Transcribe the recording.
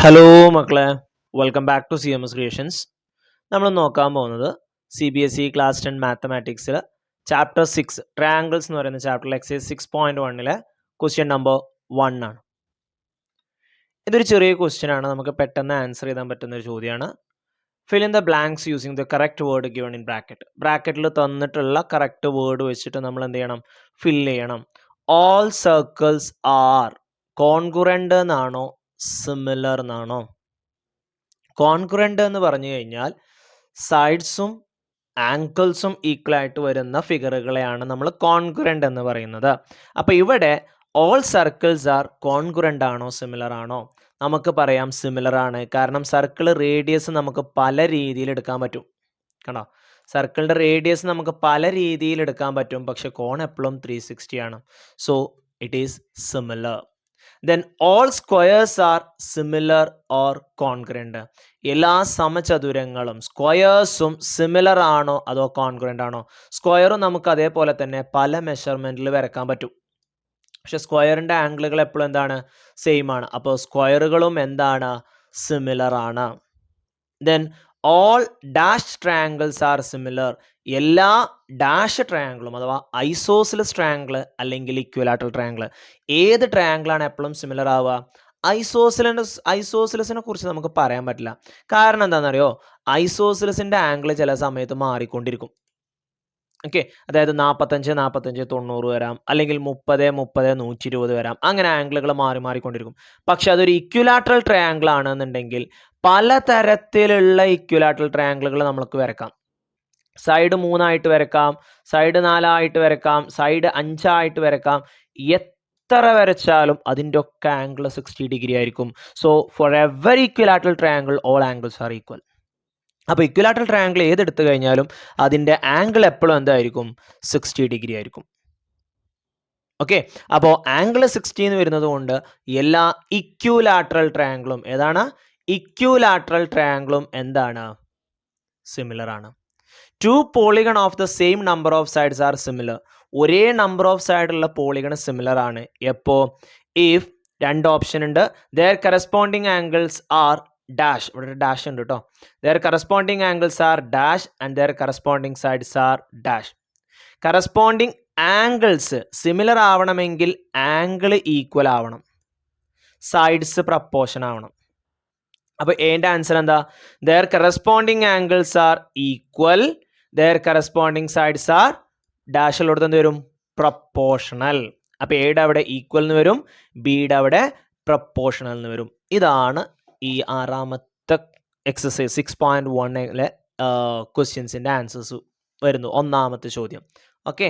Hello മക്കളെ, welcome back to CMS creations. നമ്മൾ നോക്കാൻ പോകുന്നത് CBSE ക്ലാസ് 10 മാത്തമാറ്റിക്സിൽ ചാപ്റ്റർ 6 ട്രയാങ്കിൾസ് എന്ന് പറയുന്ന ചാപ്റ്ററിൽ എക്സൈസ് 6.1 ക്വസ്റ്റ്യൻ നമ്പർ 1 ആണ്. ഇതൊരു ചെറിയ ക്വസ്റ്റ്യൻ ആണ്, നമുക്ക് പെട്ടെന്ന് ആൻസർ ചെയ്യാൻ പറ്റുന്ന ഒരു ചോദ്യമാണ്. Fill in the blanks using the correct word given in bracket. ബ്രാക്കറ്റിൽ തന്നിട്ടുള്ള കറക്റ്റ് വേർഡ് വെച്ചിട്ട് നമ്മൾ എന്ത് ചെയ്യണം? ഫില്ല് ചെയ്യണം. ഓൾ സർക്കിൾസ് ആർ കോൺകുറന്റ് എന്നാണോ സിമിലർ എന്നാണോ? കോൺകുറന്റ് എന്ന് പറഞ്ഞു കഴിഞ്ഞാൽ സൈഡ്സും ആംഗിൾസും ഈക്വൽ ആയിട്ട് വരുന്ന ഫിഗറുകളെയാണ് നമ്മൾ കോൺകുറന്റ് എന്ന് പറയുന്നത്. അപ്പോൾ ഇവിടെ ഓൾ സർക്കിൾസ് ആർ കോൺകുറന്റ് ആണോ സിമിലർ ആണോ? നമുക്ക് പറയാം സിമിലർ ആണ്. കാരണം സർക്കിൾ റേഡിയസ് നമുക്ക് പല രീതിയിൽ എടുക്കാൻ പറ്റും. കണ്ടോ, സർക്കിളിൻ്റെ റേഡിയസ് നമുക്ക് പല രീതിയിൽ എടുക്കാൻ പറ്റും, പക്ഷെ കോൺ എപ്പോഴും 360 ആണ്. So it is similar. Then all squares are similar or congruent. എല്ലാ സമചതുരങ്ങളും സ്ക്വയേഴ്സും സിമിലർ ആണോ അതോ കോൺഗ്രന്റ് ആണോ? സ്ക്വയറും നമുക്ക് അതേപോലെ തന്നെ പല മെഷർമെന്റിൽ വരക്കാൻ പറ്റും, പക്ഷെ സ്ക്വയറിന്റെ ആംഗിളുകൾ എപ്പോഴും എന്താണ്? സെയിം ആണ്. അപ്പോൾ സ്ക്വയറുകളും എന്താണ്? സിമിലർ ആണ്. Then all dash triangles are similar. എല്ലാ ഡാഷ് ട്രയാങ്കിളും അഥവാ ഐസോസിലസ് ട്രയാങ്കിൾ അല്ലെങ്കിൽ ഇക്വലാറ്ററൽ ട്രയാങ്കിൾ, ഏത് ട്രയാങ്കിളാണ് എപ്പോഴും സിമിലർ ആവുക? ഐസോസിലസിനെ കുറിച്ച് നമുക്ക് പറയാൻ പറ്റില്ല. കാരണം എന്താണെന്നറിയോ? ഐസോസിലസിന്റെ ആംഗിൾ ചില സമയത്ത് മാറിക്കൊണ്ടിരിക്കും. ഓക്കെ, അതായത് 45 45 90 വരാം, അല്ലെങ്കിൽ 30 30 120 വരാം. അങ്ങനെ ആംഗിളുകൾ മാറിക്കൊണ്ടിരിക്കും. പക്ഷെ അതൊരു ഇക്വലാറ്ററൽ ട്രയാങ്കിൾ ആണെന്നുണ്ടെങ്കിൽ പലതരത്തിലുള്ള ഇക്വലാറ്ററൽ ട്രയാങ്കിളുകൾ നമുക്ക് വരക്കാം. സൈഡ് 3 ആയിട്ട് വരക്കാം, സൈഡ് 4 ആയിട്ട് വരക്കാം, സൈഡ് 5 ആയിട്ട് വരക്കാം. എത്ര വരച്ചാലും അതിൻ്റെ ഒക്കെ ആംഗിൾ 60 ഡിഗ്രി ആയിരിക്കും. So for every equilateral triangle all angles are equal. അപ്പോൾ ഇക്വലാറ്ററൽ ട്രയാങ്കിൾ ഏതെടുത്തു കഴിഞ്ഞാലും അതിൻ്റെ ആംഗിൾ എപ്പോഴും എന്തായിരിക്കും? 60 ഡിഗ്രി ആയിരിക്കും. ഓക്കെ, അപ്പോൾ ആംഗിൾ 60 എന്ന് വരുന്നത് കൊണ്ട് എല്ലാ ഇക്വലാറ്ററൽ ട്രയാങ്കിളും ഏതാണ്? ഇക്വലാറ്ററൽ ട്രയാങ്കിളും എന്താണ്? സിമിലർ ആണ്. Two polygon of the same number of sides are similar. ഒരേ നമ്പർ ഓഫ് സൈഡുള്ള പോളിഗൺ സിമിലർ ആണ്. എപ്പോൾ? ഇഫ് രണ്ട് ഓപ്ഷൻ ഉണ്ട്. Their corresponding angles are dash. ഇവിടെ ഡാഷ് ഉണ്ട് കേട്ടോ. Their corresponding angles are dash and their corresponding sides are dash. Corresponding angles similar ആവണമെങ്കിൽ ആംഗിൾ ഈക്വൽ ആവണം, സൈഡ്സ് പ്രപ്പോർഷൻ ആവണം. അപ്പോൾ എൻ്റെ ആൻസർ എന്താ? Their corresponding angles are equal, their corresponding sides are ഡാഷിലോട്ട് എന്ത് വരും? പ്രപ്പോർഷണൽ. അപ്പോൾ എയുടെ അവിടെ ഈക്വൽ എന്ന് വരും, ബിയുടെ അവിടെ പ്രപ്പോർഷണൽ എന്ന് വരും. ഇതാണ് ഈ ആറാമത്തെ എക്സസൈസ് 6.1 ക്വസ്റ്റ്യൻസിൻ്റെ ആൻസേഴ്സ് വരുന്നു. ഒന്നാമത്തെ ചോദ്യം. ഓക്കെ.